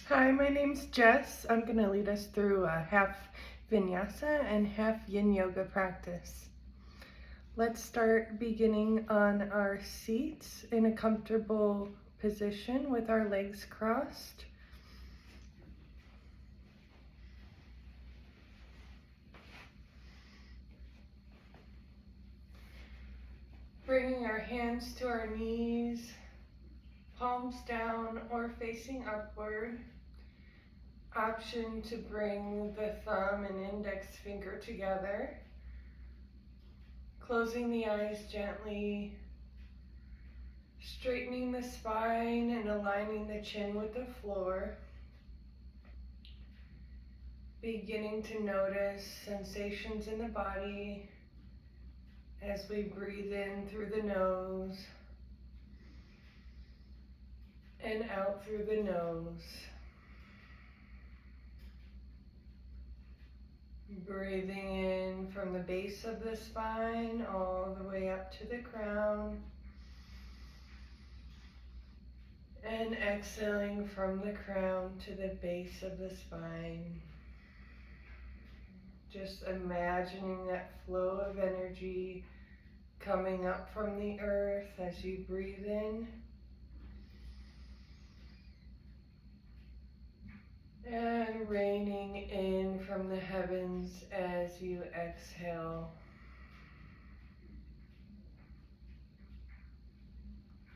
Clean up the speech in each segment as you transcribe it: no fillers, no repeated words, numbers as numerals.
Hi, my name's Jess. I'm going to lead us through a half vinyasa and half yin yoga practice. Let's start beginning on our seats in a comfortable position with our legs crossed. Bringing our hands to our knees, palms down or facing upward. Option to bring the thumb and index finger together. Closing the eyes gently, straightening the spine and aligning the chin with the floor. Beginning to notice sensations in the body as we breathe in through the nose and out through the nose. Breathing in from the base of the spine all the way up to the crown. And exhaling from the crown to the base of the spine. Just imagining that flow of energy coming up from the earth as you breathe in. And raining in from the heavens as you exhale.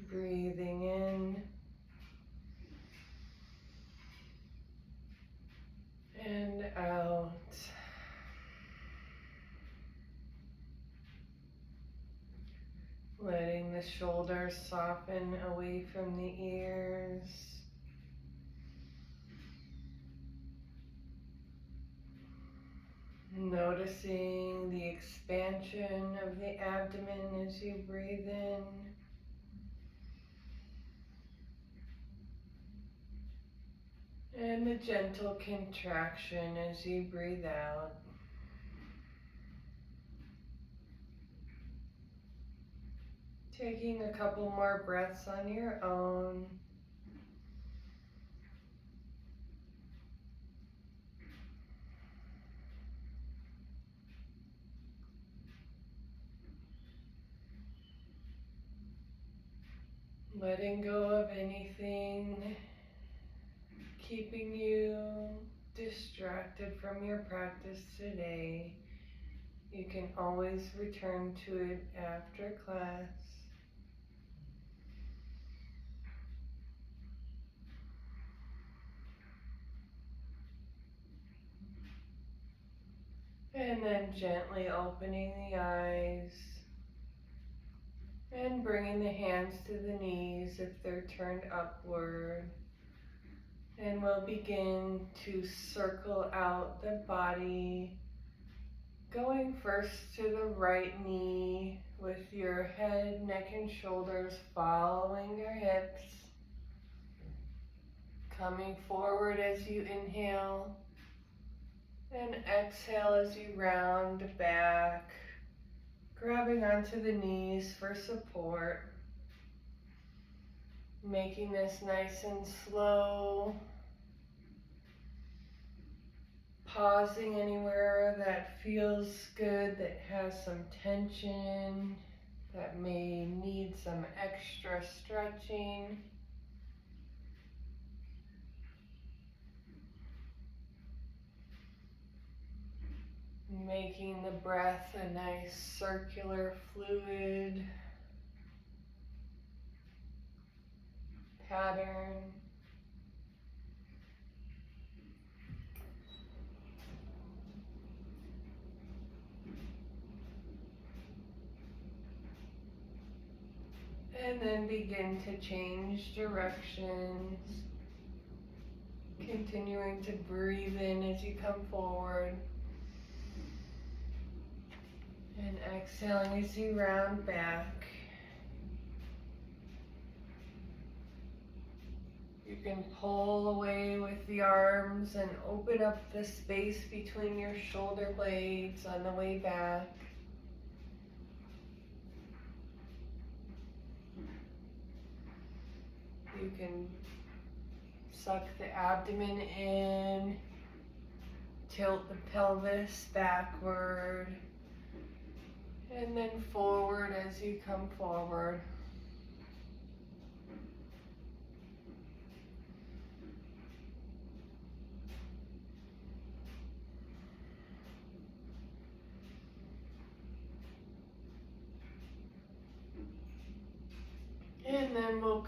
Breathing in. And out. Letting the shoulders soften away from the ears. Noticing the expansion of the abdomen as you breathe in. And a gentle contraction as you breathe out. Taking a couple more breaths on your own. Letting go of anything keeping you distracted from your practice today. You can always return to it after class. And then gently opening the eyes and bringing the hands to the knees if they're turned upward. And we'll begin to circle out the body, going first to the right knee with your head, neck, and shoulders following your hips. Coming forward as you inhale and exhale as you round back, grabbing onto the knees for support. Making this nice and slow. Pausing anywhere that feels good, that has some tension, that may need some extra stretching. Making the breath a nice circular fluid pattern. And then begin to change directions. Continuing to breathe in as you come forward. And exhaling as you round back. You can pull away with the arms and open up the space between your shoulder blades on the way back. You can suck the abdomen in. Tilt the pelvis backward. And then forward as you come forward. And then we'll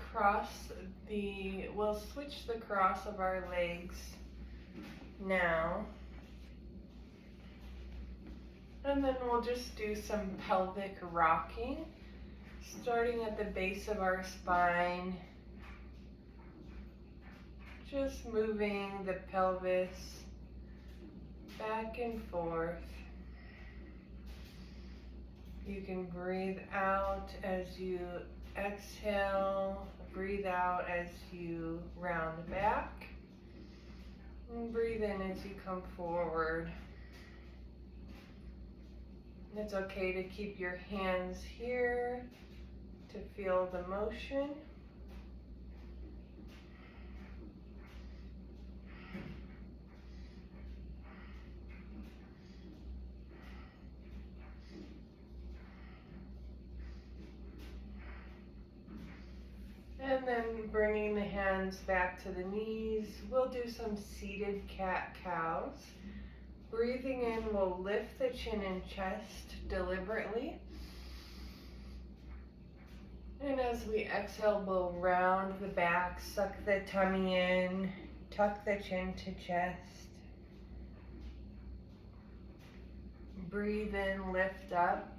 switch the cross of our legs now. And then we'll just do some pelvic rocking, starting at the base of our spine. Just moving the pelvis back and forth. You can breathe out as you exhale, breathe out as you round back, and breathe in as you come forward. It's okay to keep your hands here to feel the motion. And then bringing the hands back to the knees, we'll do some seated cat-cows. Breathing in, we'll lift the chin and chest deliberately. And as we exhale, we'll round the back, suck the tummy in, tuck the chin to chest. Breathe in, lift up.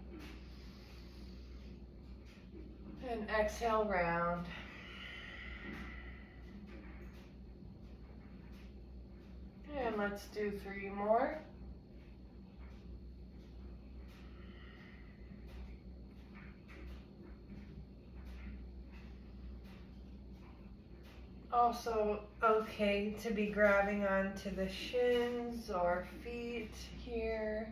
And exhale, round. And let's do 3 more. Also okay to be grabbing onto the shins or feet here.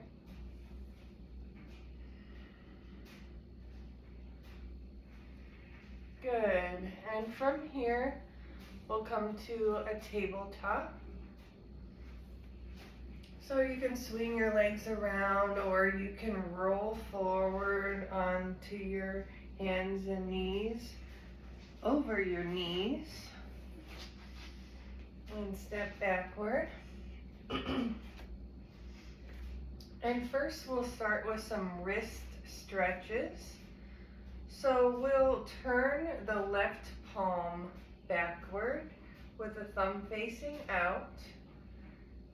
Good. And from here, we'll come to a tabletop. So you can swing your legs around, or you can roll forward onto your hands and knees, over your knees, and step backward. And first we'll start with some wrist stretches. So we'll turn the left palm backward with the thumb facing out.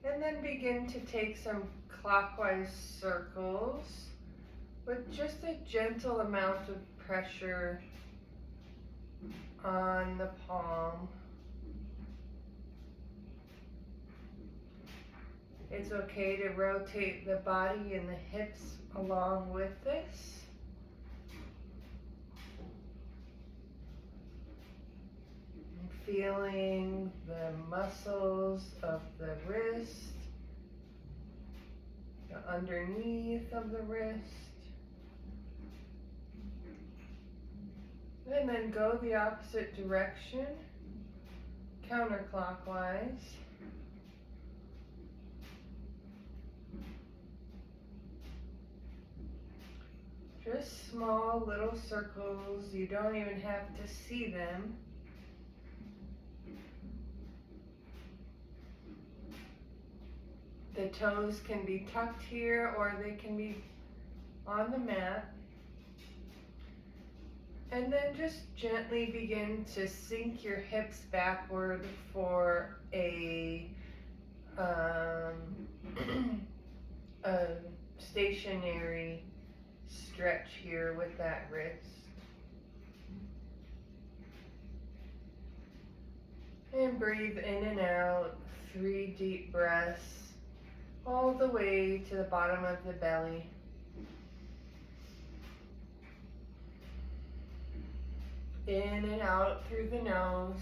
And then begin to take some clockwise circles with just a gentle amount of pressure on the palm. It's okay to rotate the body and the hips along with this. Feeling the muscles of the wrist, the underneath of the wrist, and then go the opposite direction, counterclockwise. Just small little circles, you don't even have to see them. The toes can be tucked here or they can be on the mat. And then just gently begin to sink your hips backward for a stationary stretch here with that wrist. And breathe in and out, 3 deep breaths, all the way to the bottom of the belly. In and out through the nose.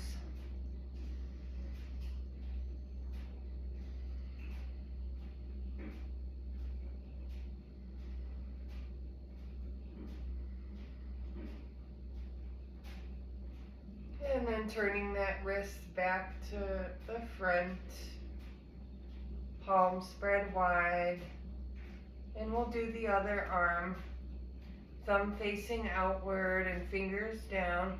And then turning that wrist back to the front, palms spread wide. And we'll do the other arm, thumb facing outward and fingers down.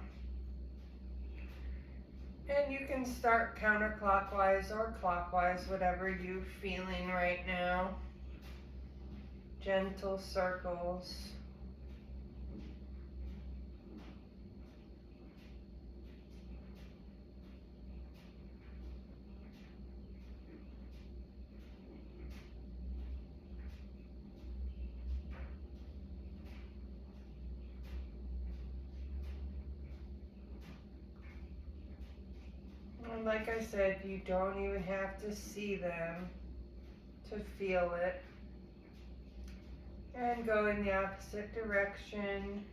And you can start counterclockwise or clockwise, whatever you're feeling right now. Gentle circles. And like I said, you don't even have to see them to feel it. And go in the opposite direction.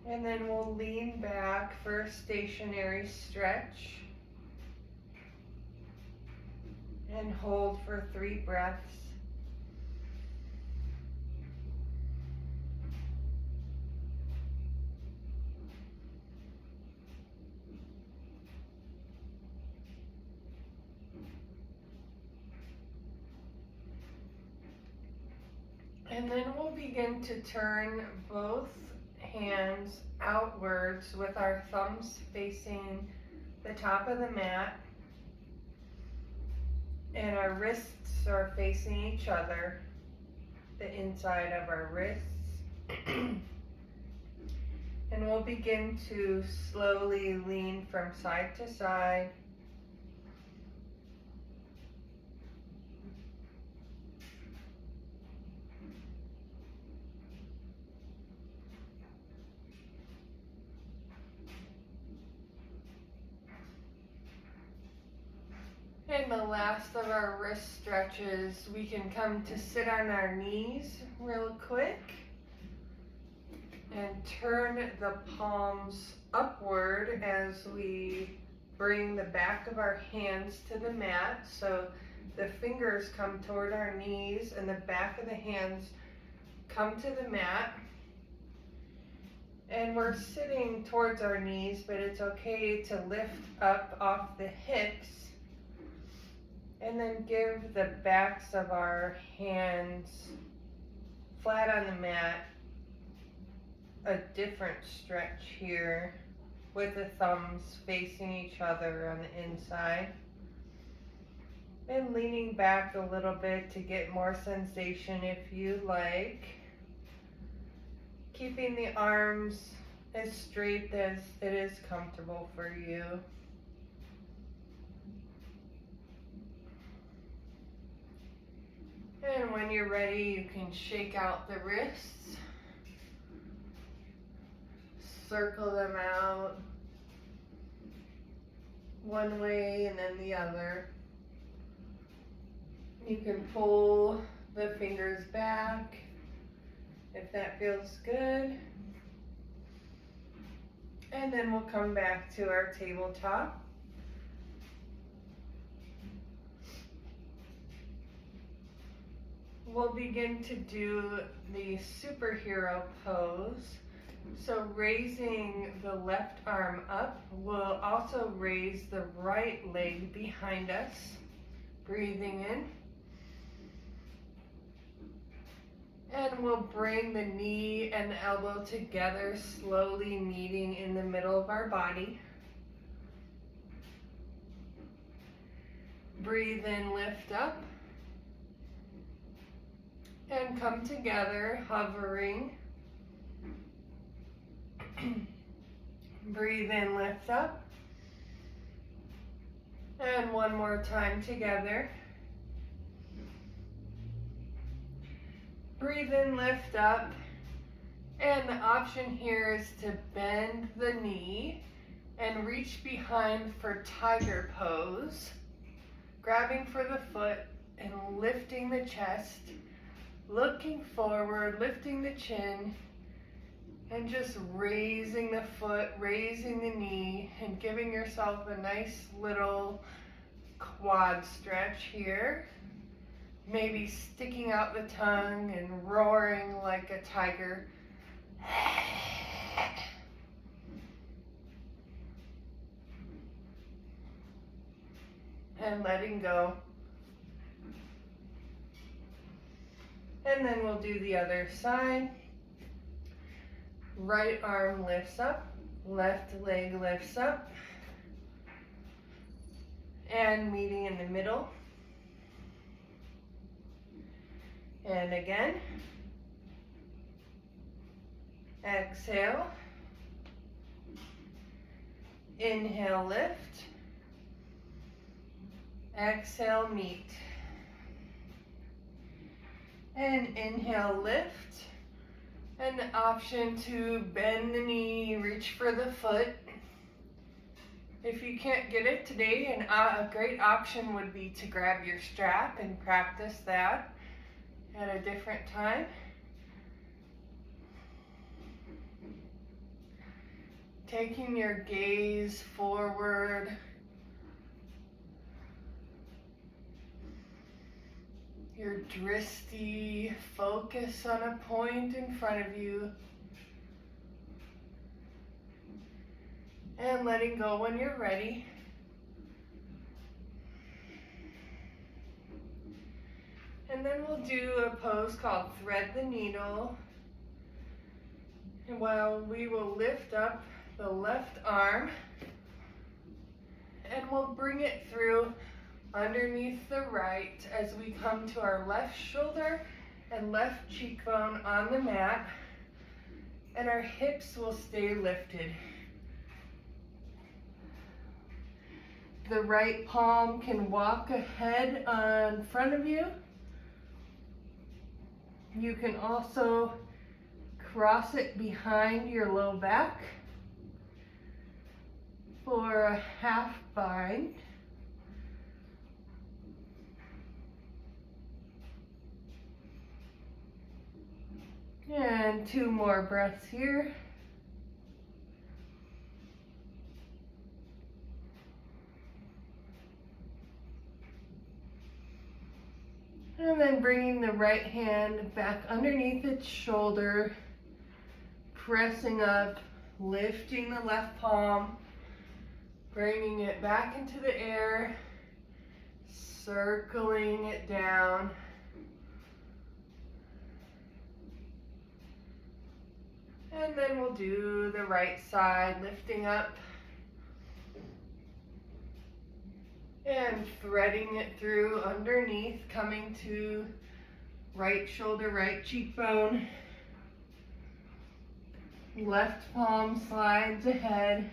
And then we'll lean back for a stationary stretch. And hold for 3 breaths. And then we'll begin to turn both hands outwards with our thumbs facing the top of the mat. And our wrists are facing each other, the inside of our wrists. And we'll begin to slowly lean from side to side. And the last of our wrist stretches, we can come to sit on our knees real quick and turn the palms upward as we bring the back of our hands to the mat. So the fingers come toward our knees and the back of the hands come to the mat. And we're sitting towards our knees, but it's okay to lift up off the hips. And then give the backs of our hands flat on the mat a different stretch here with the thumbs facing each other on the inside. And leaning back a little bit to get more sensation if you like. Keeping the arms as straight as it is comfortable for you. And when you're ready, you can shake out the wrists, circle them out one way and then the other. You can pull the fingers back if that feels good. And then we'll come back to our tabletop. We'll begin to do the superhero pose. So raising the left arm up, we'll also raise the right leg behind us. Breathing in. And we'll bring the knee and the elbow together, slowly meeting in the middle of our body. Breathe in, lift up. And come together, hovering. Breathe in, lift up. And one more time together. Breathe in, lift up. And the option here is to bend the knee and reach behind for tiger pose. Grabbing for the foot and lifting the chest. Looking forward, lifting the chin, and just raising the foot, raising the knee, and giving yourself a nice little quad stretch here. Maybe sticking out the tongue and roaring like a tiger. And letting go. And then we'll do the other side. Right arm lifts up, left leg lifts up, and meeting in the middle. And again. Exhale. Inhale, lift. Exhale, meet. And inhale, lift. And the option to bend the knee, reach for the foot. If you can't get it today, a great option would be to grab your strap and practice that at a different time. Taking your gaze forward. Your drishti, focus on a point in front of you. And letting go when you're ready. And then we'll do a pose called thread the needle. And while we will lift up the left arm and we'll bring it through underneath the right as we come to our left shoulder and left cheekbone on the mat, and our hips will stay lifted. The right palm can walk ahead in front of you. You can also cross it behind your low back for a half bind. And 2 more breaths here. And then bringing the right hand back underneath its shoulder, pressing up, lifting the left palm, bringing it back into the air, circling it down. And then we'll do the right side, lifting up and threading it through underneath, coming to right shoulder, right cheekbone. Left palm slides ahead.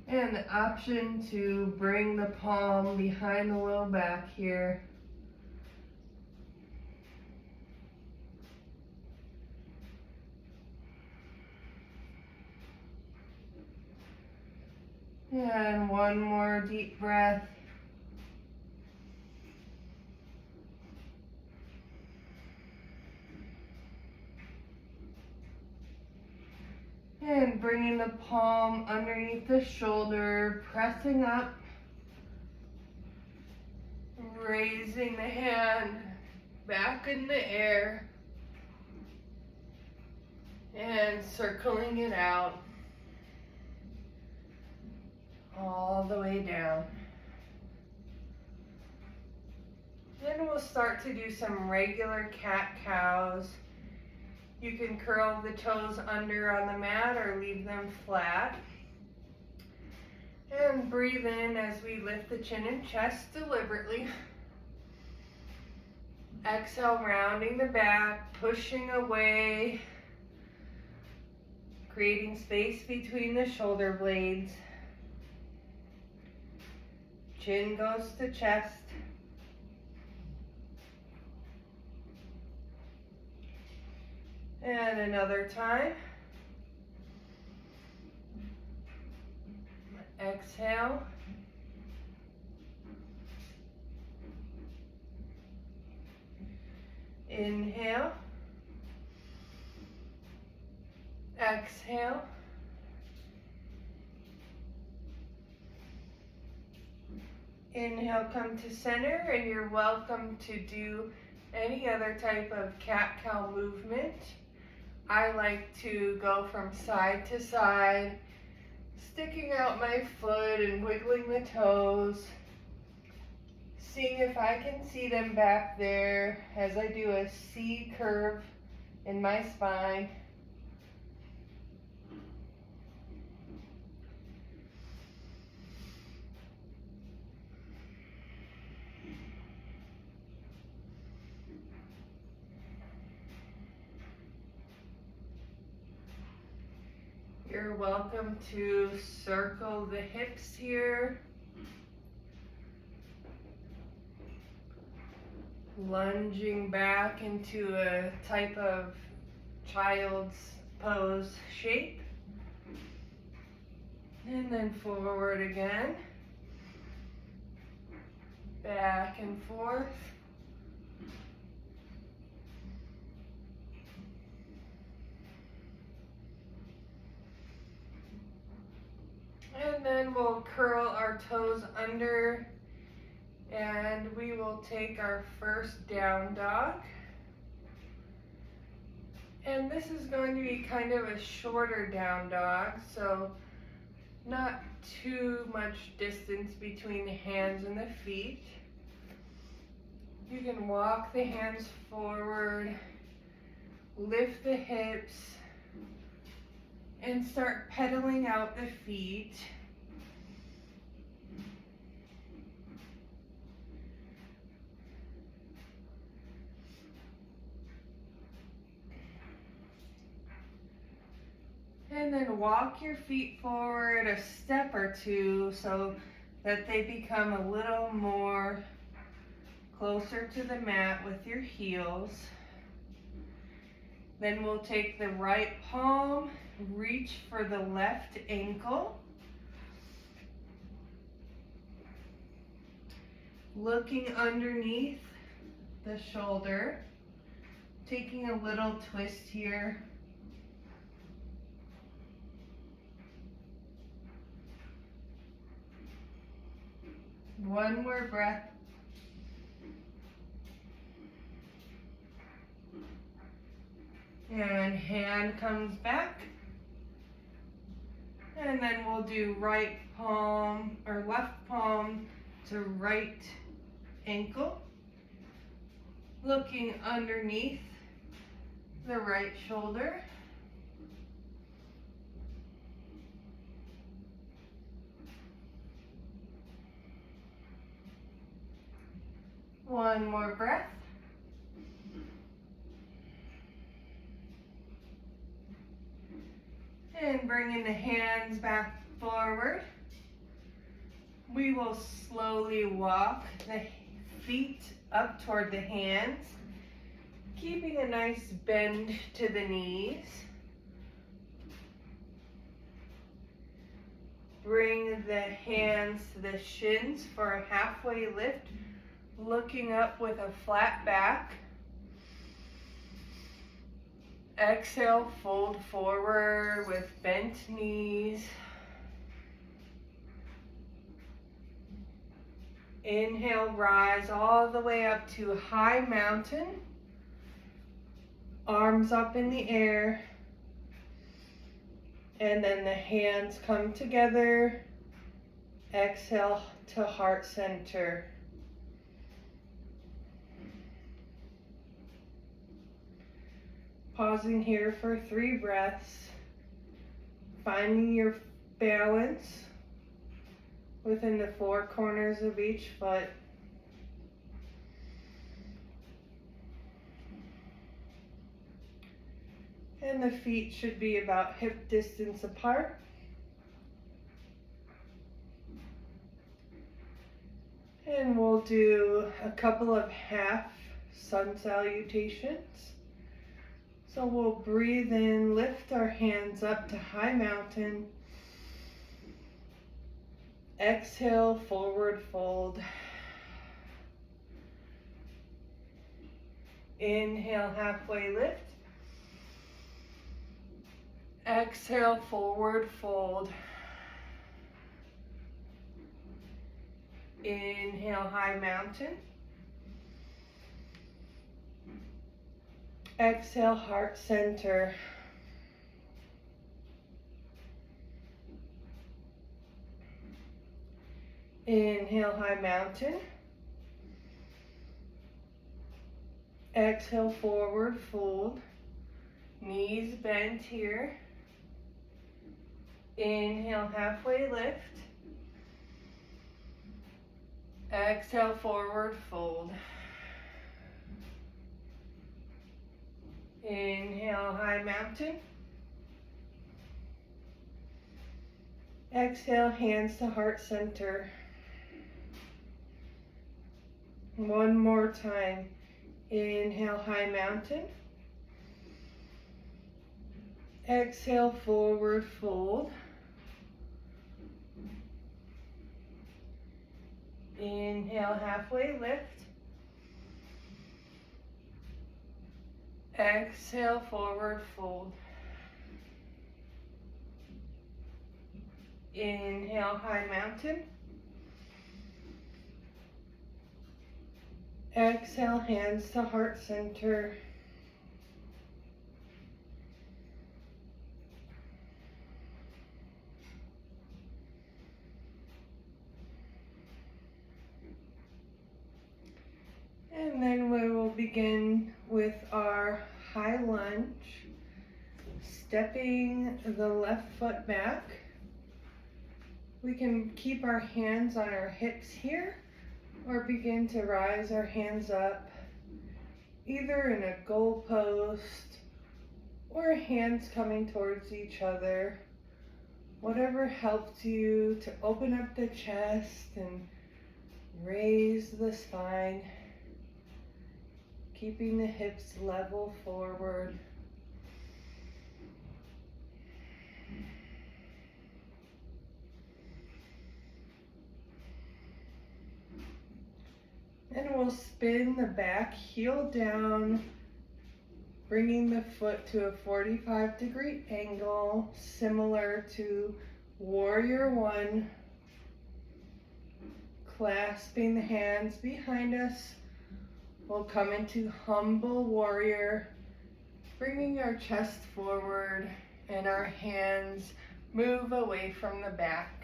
And the option to bring the palm behind the low back here. And 1 more deep breath. And bringing the palm underneath the shoulder, pressing up, raising the hand back in the air, and circling it out all the way down. Then we'll start to do some regular cat-cows. You can curl the toes under on the mat or leave them flat. And breathe in as we lift the chin and chest deliberately. Exhale, rounding the back, pushing away, creating space between the shoulder blades. Chin goes to chest. And another time. Exhale. Inhale. Exhale. Inhale, come to center, and you're welcome to do any other type of cat-cow movement. I like to go from side to side, sticking out my foot and wiggling the toes, seeing if I can see them back there as I do a C curve in my spine. You're welcome to circle the hips here. Lunging back into a type of child's pose shape. And then forward again. Back and forth. And then we'll curl our toes under, and we will take our first down dog. And this is going to be kind of a shorter down dog, so not too much distance between the hands and the feet. You can walk the hands forward, lift the hips, and start pedaling out the feet. And then walk your feet forward a step or two so that they become a little more closer to the mat with your heels. Then we'll take the right palm, reach for the left ankle. Looking underneath the shoulder, taking a little twist here. One more breath. And hand comes back. And then we'll do right palm or left palm to right ankle. Looking underneath the right shoulder. One more breath. And bringing the hands back forward. We will slowly walk the feet up toward the hands, keeping a nice bend to the knees. Bring the hands to the shins for a halfway lift, looking up with a flat back. Exhale, fold forward with bent knees. Inhale, rise all the way up to high mountain. Arms up in the air. And then the hands come together. Exhale to heart center. Pausing here for 3 breaths. Finding your balance within the 4 corners of each foot. And the feet should be about hip distance apart. And we'll do a couple of half sun salutations. So we'll breathe in, lift our hands up to high mountain. Exhale, forward fold. Inhale, halfway lift. Exhale, forward fold. Inhale, high mountain. Exhale, heart center. Inhale, high mountain. Exhale, forward fold. Knees bent here. Inhale, halfway lift. Exhale, forward fold. Inhale, high mountain. Exhale, hands to heart center. One more time. Inhale, high mountain. Exhale, forward fold. Inhale, halfway lift. Exhale, forward fold. Inhale, high mountain. Exhale, hands to heart center. And then we will begin with our high lunge, stepping the left foot back. We can keep our hands on our hips here, or begin to rise our hands up, either in a goal post or hands coming towards each other. Whatever helps you to open up the chest and raise the spine, keeping the hips level forward. And we'll spin the back heel down, bringing the foot to a 45-degree angle, similar to Warrior One. Clasping the hands behind us, we'll come into Humble Warrior, bringing our chest forward and our hands move away from the back.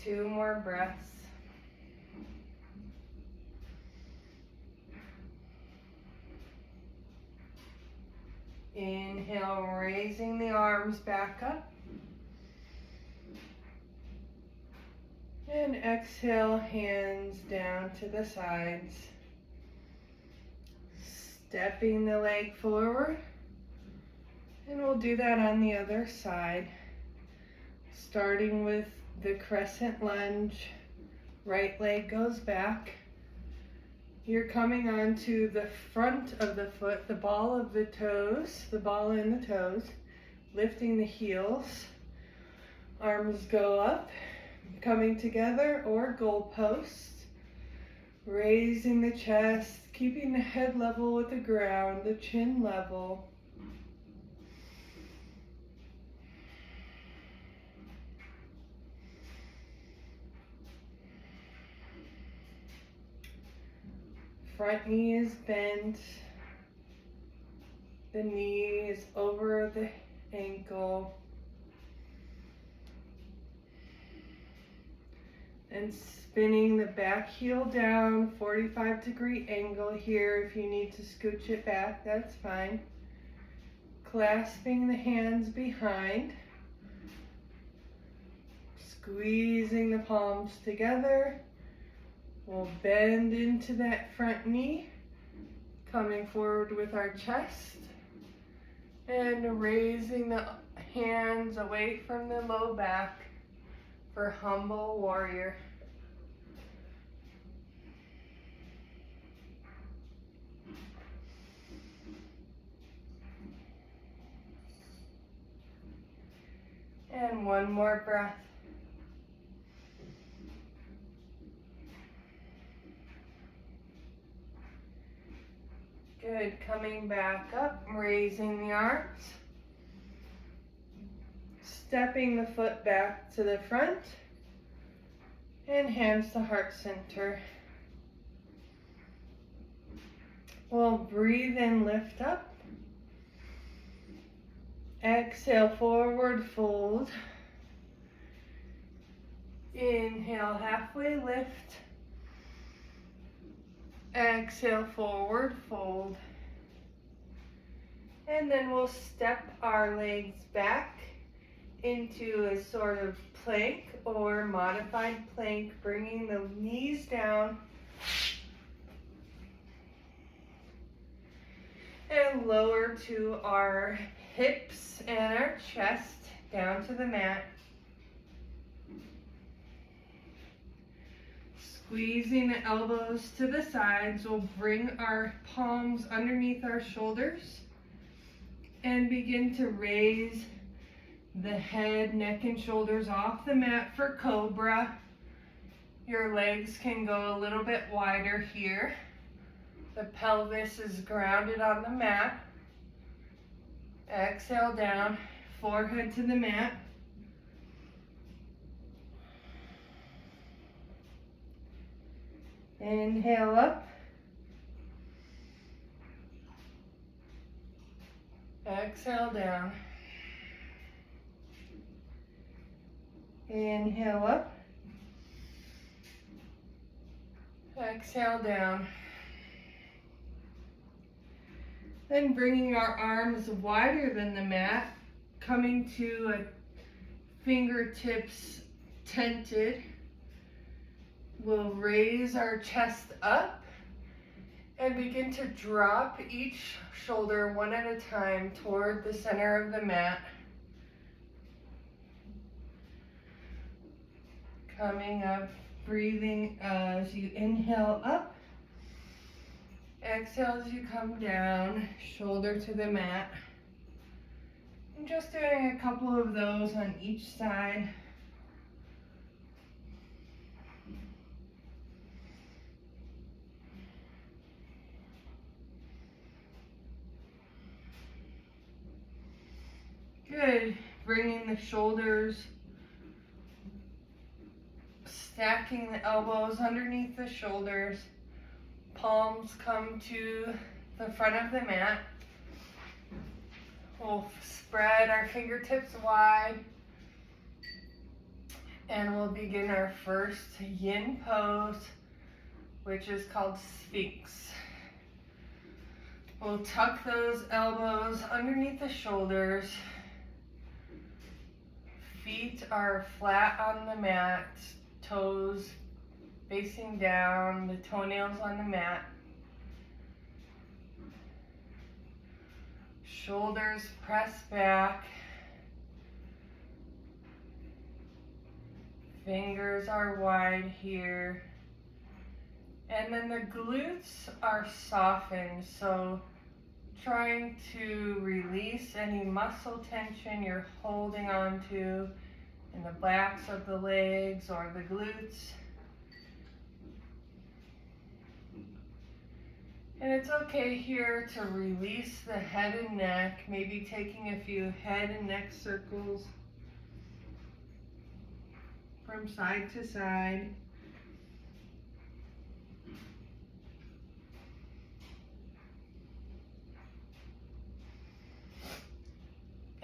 Two more breaths. Inhale, raising the arms back up. And exhale, hands down to the sides. Stepping the leg forward. And we'll do that on the other side. Starting with the crescent lunge, right leg goes back. You're coming onto the front of the foot, the ball of the toes, the ball and the toes, lifting the heels. Arms go up, coming together, or goal posts. Raising the chest, keeping the head level with the ground, the chin level. Front knee is bent, the knee is over the ankle, and spinning the back heel down, 45-degree angle here. If you need to scooch it back, that's fine. Clasping the hands behind, squeezing the palms together. We'll bend into that front knee, coming forward with our chest, and raising the hands away from the low back for Humble Warrior. And one more breath. Good, coming back up, raising the arms. stepping the foot back to the front and hands to heart center. We'll breathe in, lift up. Exhale, forward fold. Inhale, halfway lift. Exhale, forward fold. And then we'll step our legs back into a sort of plank or modified plank, bringing the knees down and lower to our hips and our chest down to the mat. Squeezing the elbows to the sides, we'll bring our palms underneath our shoulders and begin to raise the head, neck, and shoulders off the mat for cobra. Your legs can go a little bit wider here. The pelvis is grounded on the mat. Exhale down, forehead to the mat. Inhale up. Exhale down. Inhale up. Exhale down. Then bringing our arms wider than the mat, coming to a fingertips tented. We'll raise our chest up and begin to drop each shoulder one at a time toward the center of the mat. Coming up, breathing as you inhale up. Exhale as you come down, shoulder to the mat. I'm just doing a couple of those on each side. Good. Bringing the shoulders, stacking the elbows underneath the shoulders. Palms come to the front of the mat. We'll spread our fingertips wide. And we'll begin our first yin pose, which is called Sphinx. We'll tuck those elbows underneath the shoulders. Feet are flat on the mat, toes facing down, the toenails on the mat. Shoulders press back. Fingers are wide here. And then the glutes are softened, so trying to release any muscle tension you're holding on to in the backs of the legs or the glutes. And it's okay here to release the head and neck, maybe taking a few head and neck circles from side to side.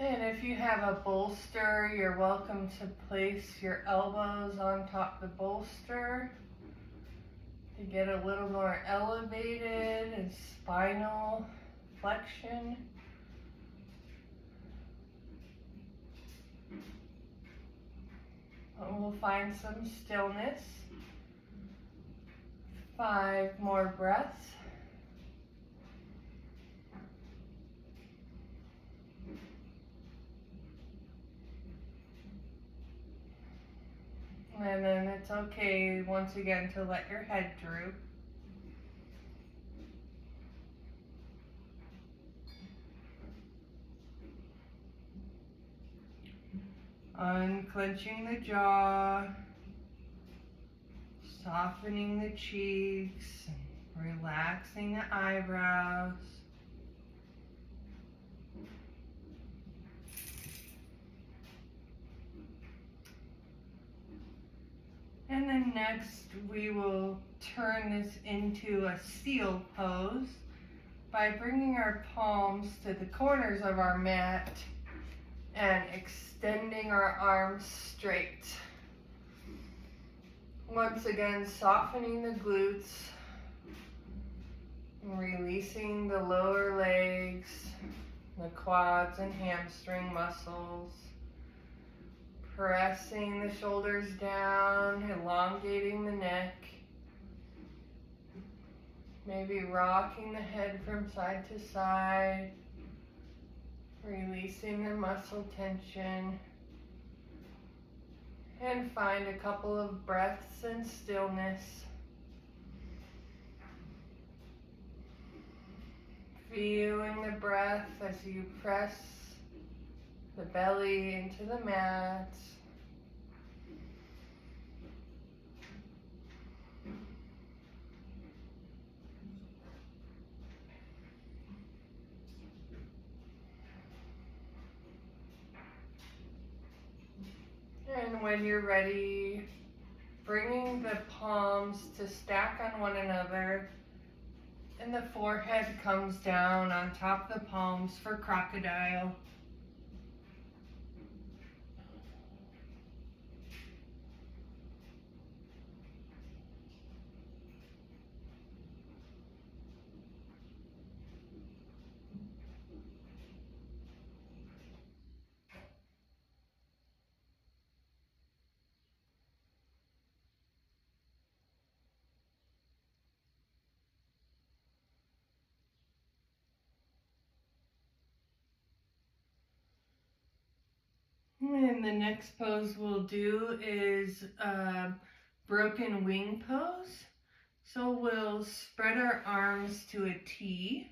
And if you have a bolster, you're welcome to place your elbows on top of the bolster to get a little more elevated and spinal flexion. And we'll find some stillness. 5 more breaths. And then it's okay once again to let your head droop. Unclenching the jaw, softening the cheeks, relaxing the eyebrows. And then next we will turn this into a seal pose by bringing our palms to the corners of our mat and extending our arms straight. Once again, softening the glutes, releasing the lower legs, the quads and hamstring muscles. Pressing the shoulders down, elongating the neck. Maybe rocking the head from side to side. Releasing the muscle tension. And find a couple of breaths in stillness. Feeling the breath as you press the belly into the mat. And when you're ready, bringing the palms to stack on one another, and the forehead comes down on top of the palms for crocodile. And the next pose we'll do is a broken wing pose. So we'll spread our arms to a T,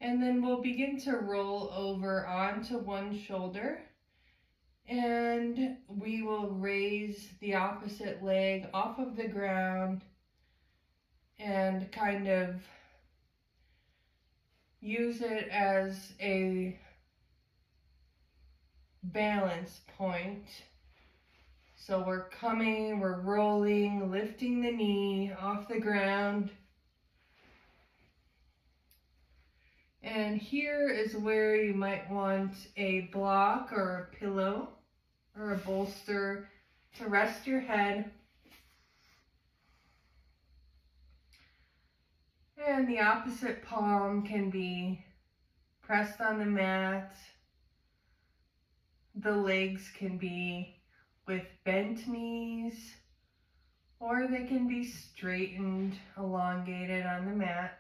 and then we'll begin to roll over onto one shoulder, and we will raise the opposite leg off of the ground and kind of use it as a balance point. So we're rolling, lifting the knee off the ground. And here is where you might want a block or a pillow or a bolster to rest your head. And the opposite palm can be pressed on the mat. The legs can be with bent knees, or they can be straightened, elongated on the mat.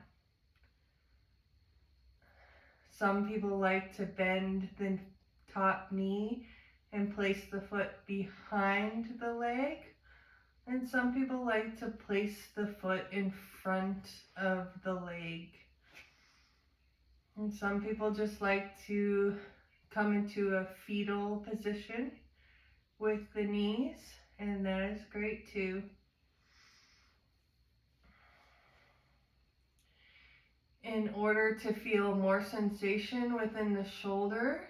Some people like to bend the top knee and place the foot behind the leg, and some people like to place the foot in front of the leg. And some people just like to come into a fetal position with the knees, and that is great too. In order to feel more sensation within the shoulder,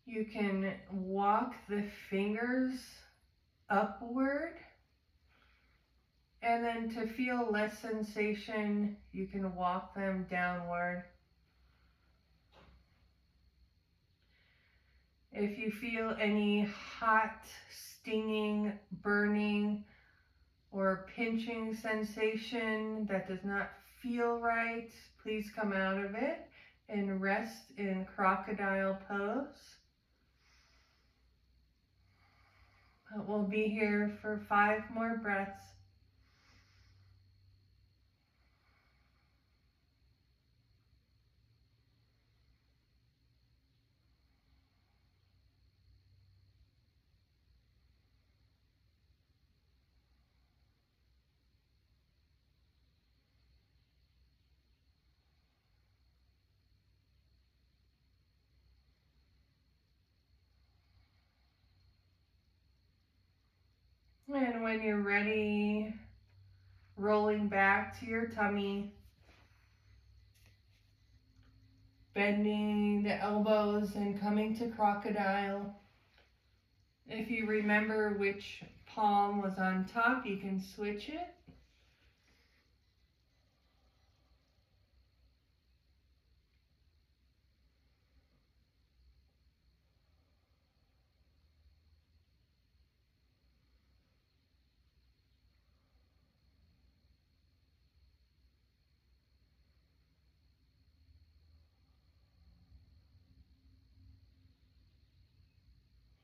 you can walk the fingers upward, and then to feel less sensation, you can walk them downward. If you feel any hot, stinging, burning, or pinching sensation that does not feel right, please come out of it and rest in crocodile pose. We'll be here for 5 more breaths. And when you're ready, rolling back to your tummy, bending the elbows and coming to crocodile. If you remember which palm was on top, you can switch it.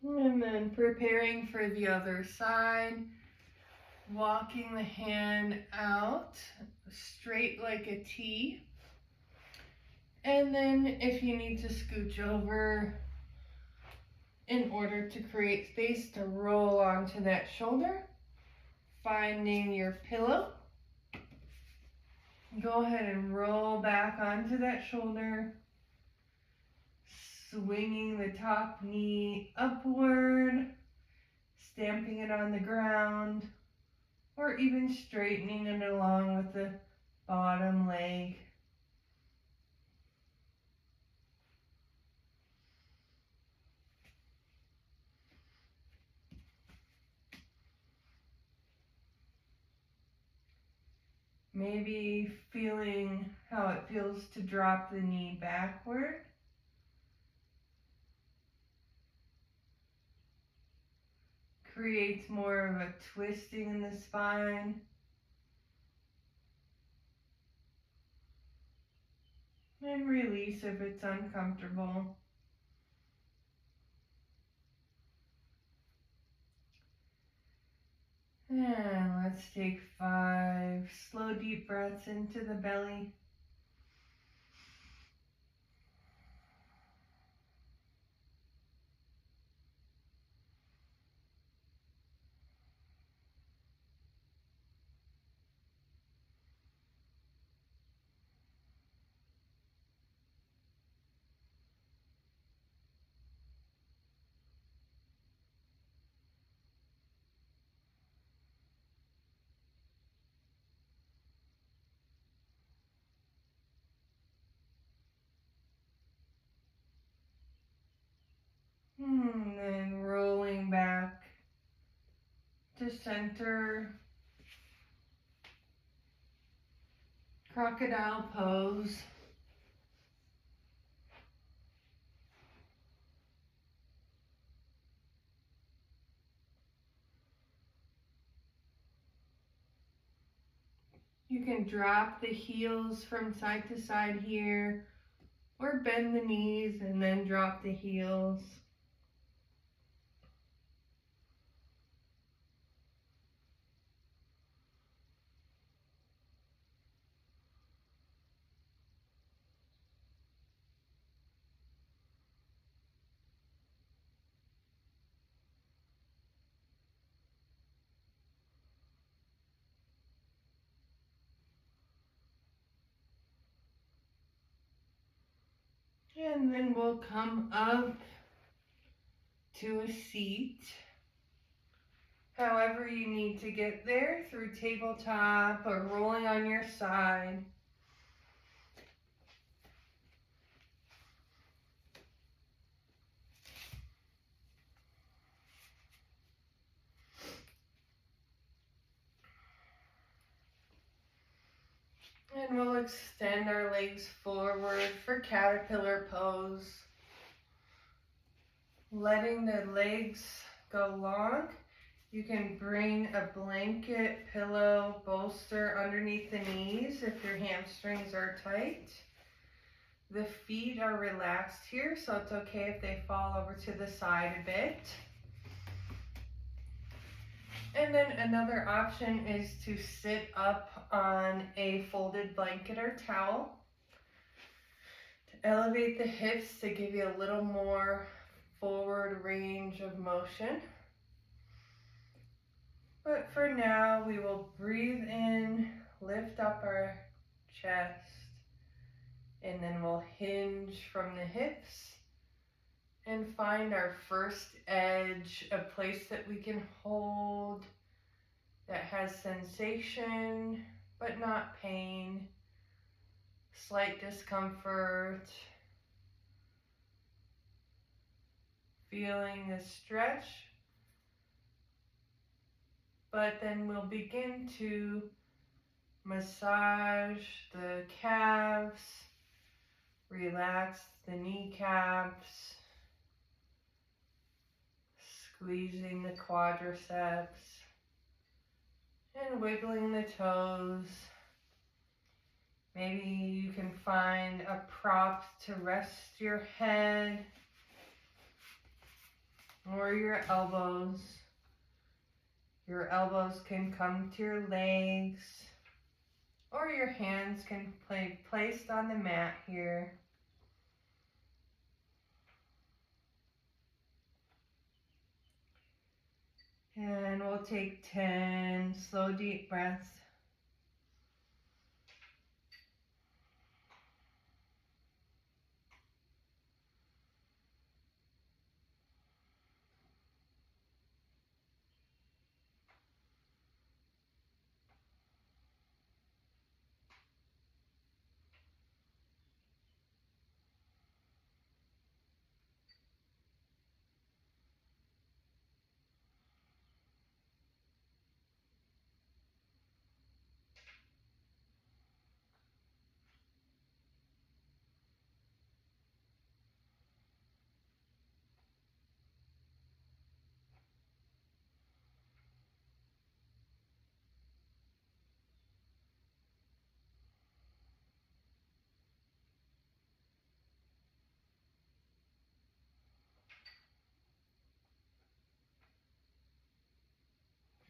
And then preparing for the other side, walking the hand out straight like a T. And then if you need to scooch over in order to create space to roll onto that shoulder, finding your pillow, go ahead and roll back onto that shoulder, swinging the top knee upward, stamping it on the ground, or even straightening it along with the bottom leg. Maybe feeling how it feels to drop the knee backward. Creates more of a twisting in the spine. And release if it's uncomfortable. And let's take 5 slow deep breaths into the belly. And then rolling back to center. Crocodile pose. You can drop the heels from side to side here, or bend the knees and then drop the heels. And then we'll come up to a seat. However you need to get there, through tabletop or rolling on your side. And we'll extend our legs forward for caterpillar pose. Letting the legs go long. You can bring a blanket, pillow, bolster underneath the knees if your hamstrings are tight. The feet are relaxed here, so it's okay if they fall over to the side a bit. And then another option is to sit up on a folded blanket or towel. To elevate the hips to give you a little more forward range of motion. But for now, we will breathe in, lift up our chest, and then we'll hinge from the hips and find our first edge, a place that we can hold that has sensation but not pain, slight discomfort, feeling the stretch but then we'll begin to massage the calves, relax the kneecaps, squeezing the quadriceps, and wiggling the toes. Maybe you can find a prop to rest your head or your elbows. Your elbows can come to your legs, or your hands can be placed on the mat here. And we'll take 10 slow, deep breaths.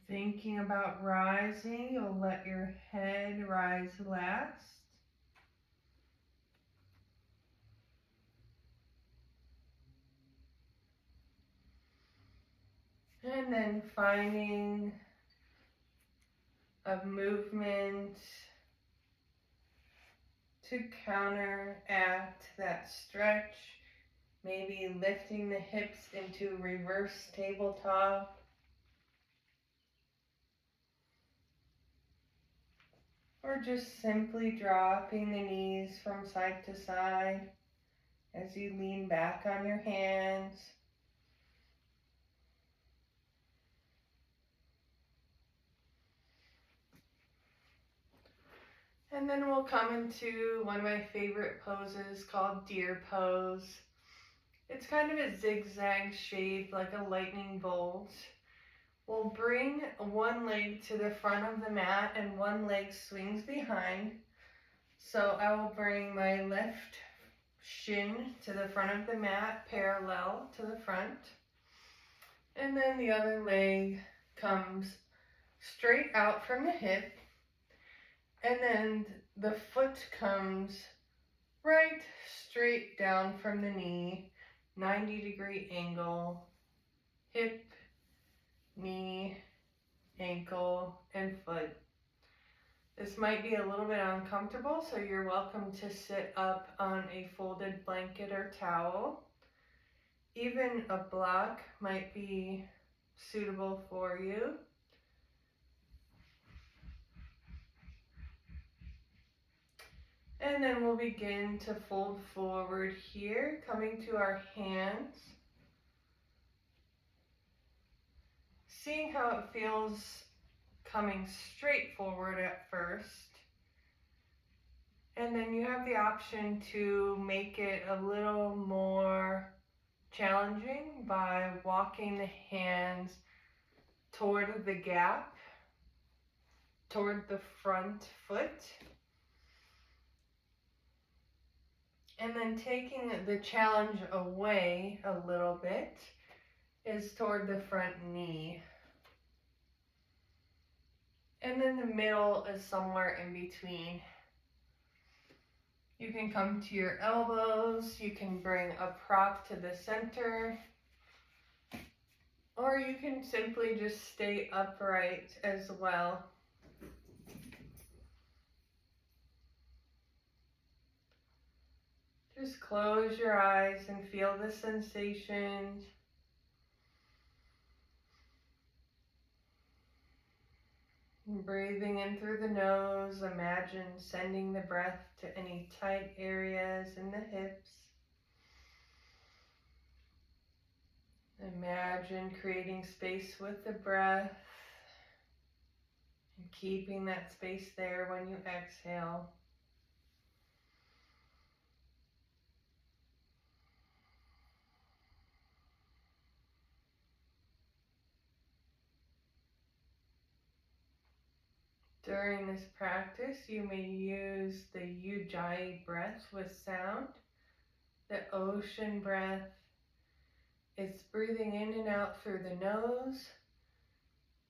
Thinking about rising, you'll let your head rise last. And then finding a movement to counteract that stretch. Maybe lifting the hips into reverse tabletop. Or just simply dropping the knees from side to side as you lean back on your hands. And then we'll come into one of my favorite poses called deer pose. It's kind of a zigzag shape like a lightning bolt. We'll bring one leg to the front of the mat and one leg swings behind. So I will bring my left shin to the front of the mat, parallel to the front. And then the other leg comes straight out from the hip. And then the foot comes right straight down from the knee, 90-degree angle, hip, knee, ankle, and foot. This might be a little bit uncomfortable, so you're welcome to sit up on a folded blanket or towel. Even a block might be suitable for you. And then we'll begin to fold forward here, coming to our hands. Seeing how it feels coming straight forward at first. And then you have the option to make it a little more challenging by walking the hands toward the gap, toward the front foot. And then taking the challenge away a little bit is toward the front knee. And then the middle is somewhere in between. You can come to your elbows, you can bring a prop to the center, or you can simply just stay upright as well. Just close your eyes and feel the sensations. Breathing in through the nose, imagine sending the breath to any tight areas in the hips. Imagine creating space with the breath. Keeping that space there when you exhale. During this practice, you may use the Ujjayi breath with sound, the ocean breath. It's breathing in and out through the nose,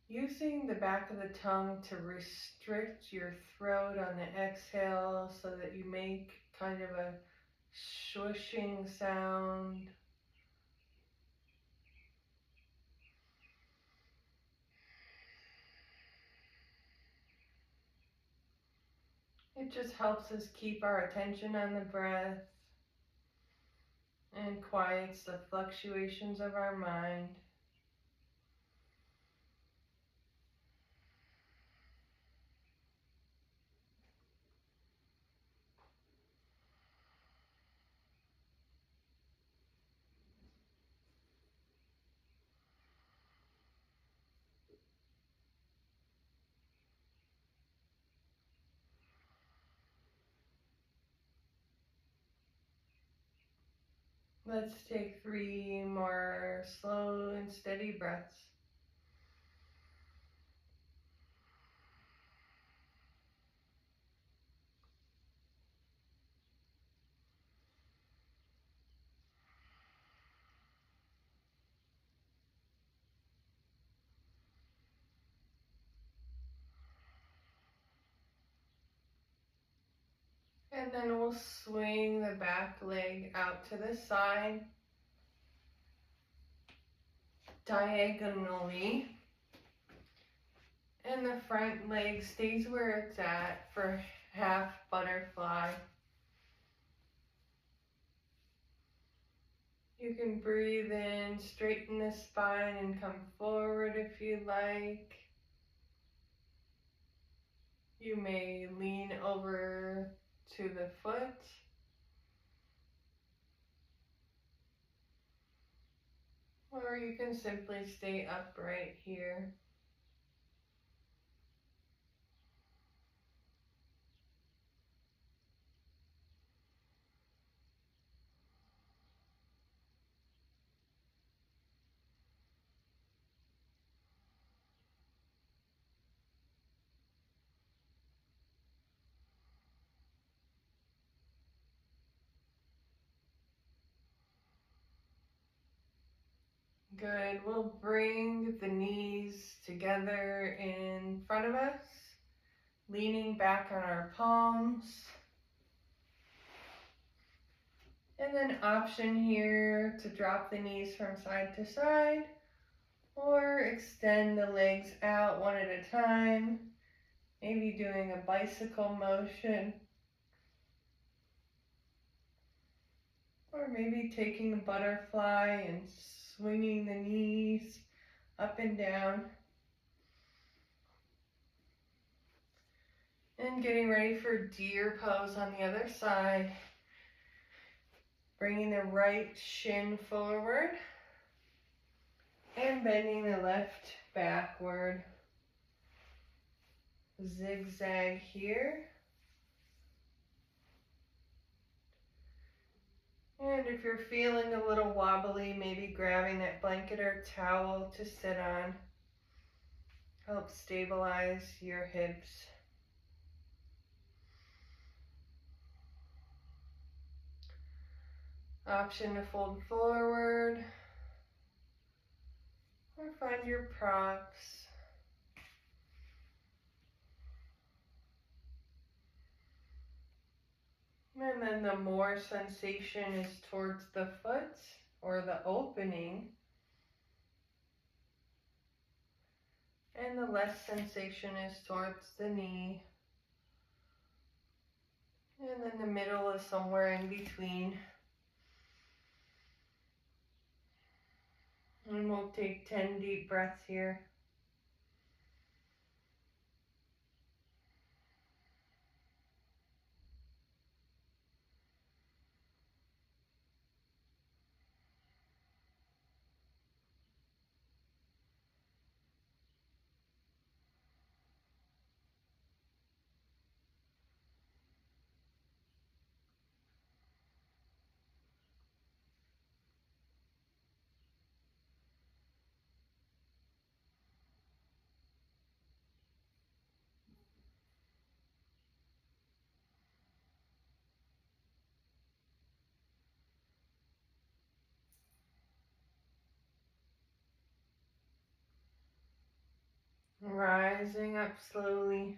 using the back of the tongue to restrict your throat on the exhale so that you make kind of a swishing sound. It just helps us keep our attention on the breath and quiets the fluctuations of our mind. Let's take 3 more slow and steady breaths. And then we'll swing the back leg out to the side, diagonally. And the front leg stays where it's at for half butterfly. You can breathe in, straighten the spine and come forward if you like. You may lean over to the foot. Or you can simply stay upright here. Good. We'll bring the knees together in front of us, leaning back on our palms. And then option here to drop the knees from side to side or extend the legs out one at a time, maybe doing a bicycle motion. Or maybe taking the butterfly and swinging the knees up and down. And getting ready for deer pose on the other side. Bringing the right shin forward and bending the left backward. Zigzag here. And if you're feeling a little wobbly, maybe grabbing that blanket or towel to sit on. Help stabilize your hips. Option to fold forward or find your props. And then the more sensation is towards the foot or the opening, and the less sensation is towards the knee. And then the middle is somewhere in between. And we'll take 10 deep breaths here. up slowly.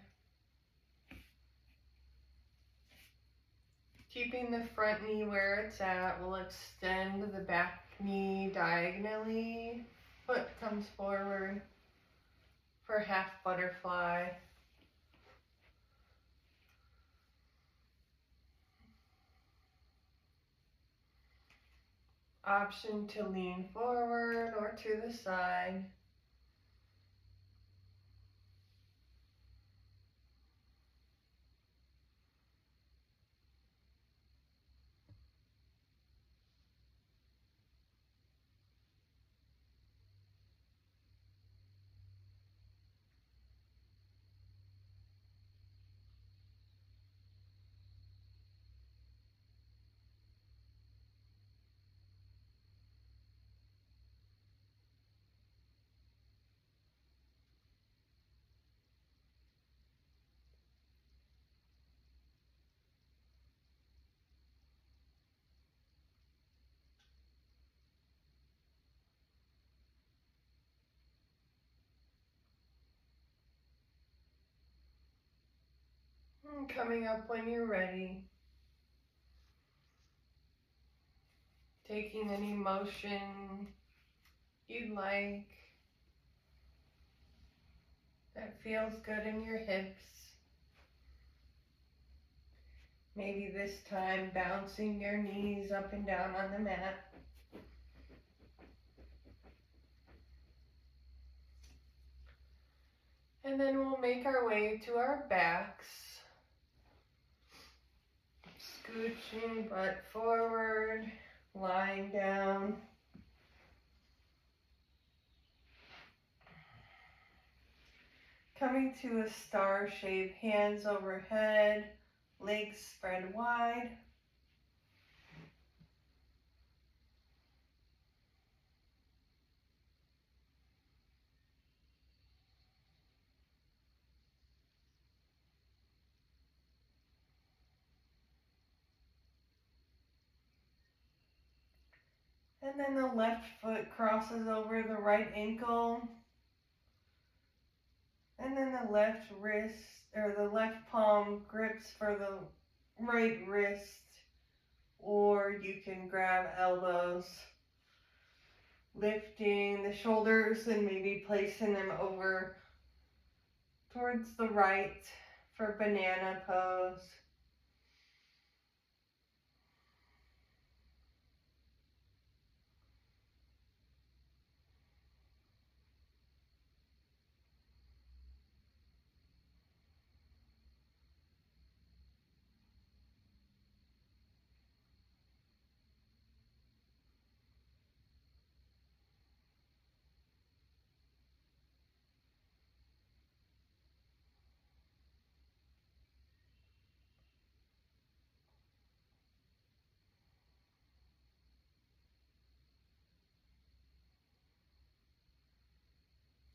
Keeping the front knee where it's at, we'll extend the back knee diagonally. Foot comes forward for half butterfly. Option to lean forward or to the side. And coming up when you're ready. Taking any motion you'd like that feels good in your hips. Maybe this time bouncing your knees up and down on the mat. And then we'll make our way to our backs. Scooching butt forward, lying down. Coming to a star shape, hands overhead, legs spread wide. And then the left foot crosses over the right ankle. And then the left wrist, or the left palm grips for the right wrist. Or you can grab elbows, lifting the shoulders and maybe placing them over towards the right for banana pose.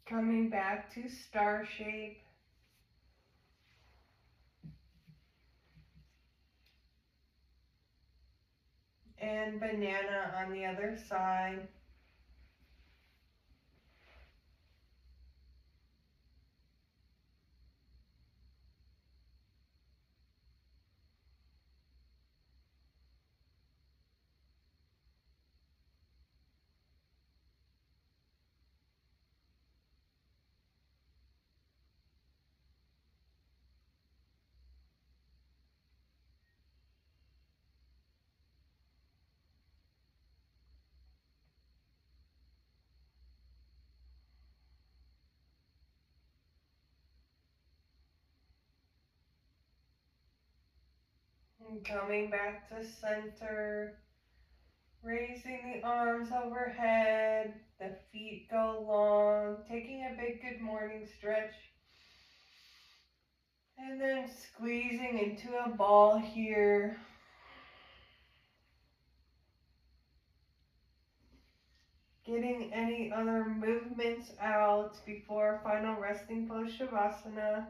Coming back to star shape. And banana on the other side. And coming back to center. Raising the arms overhead, the feet go long, taking a big good morning stretch. And then squeezing into a ball here. Getting any other movements out before final resting pose Shavasana.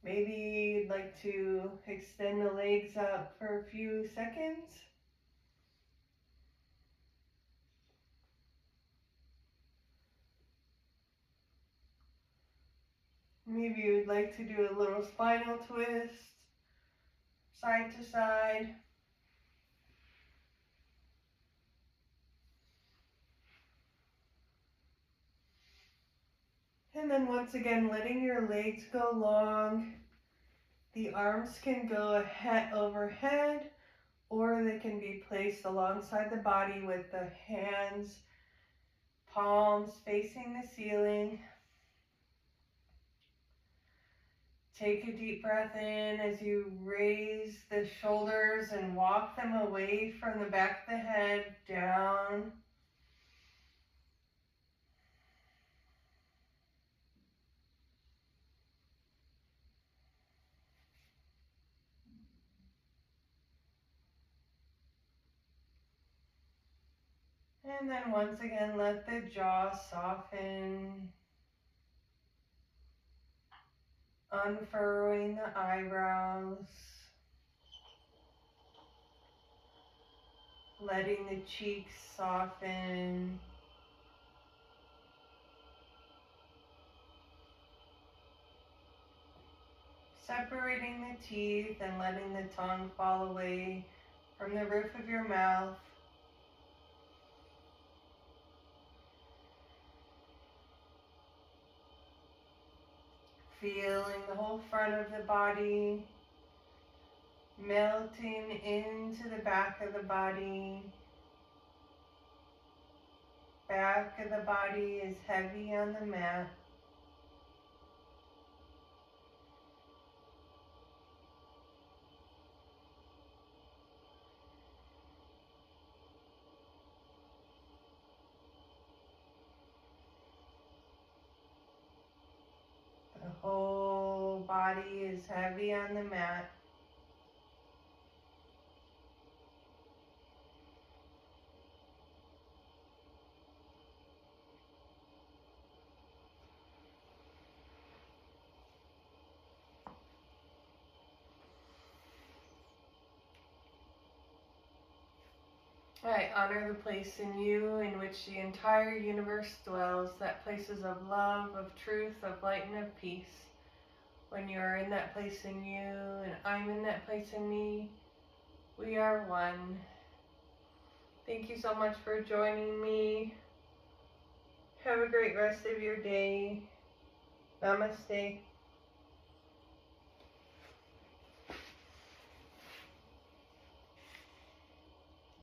Maybe you'd like to extend the legs up for a few seconds. Maybe you would like to do a little spinal twist, side to side. And then once again, letting your legs go long. The arms can go ahead overhead, or they can be placed alongside the body with the hands, palms facing the ceiling. Take a deep breath in as you raise the shoulders and walk them away from the back of the head, down. And then once again, let the jaw soften, unfurrowing the eyebrows, letting the cheeks soften, separating the teeth and letting the tongue fall away from the roof of your mouth. Feeling the whole front of the body, melting into the back of the body. Back of the body is heavy on the mat. The whole body is heavy on the mat. I honor the place in you in which the entire universe dwells, that places of love, of truth, of light, and of peace. When you are in that place in you and I'm in that place in me, we are one. Thank you so much for joining me. Have a great rest of your day. Namaste.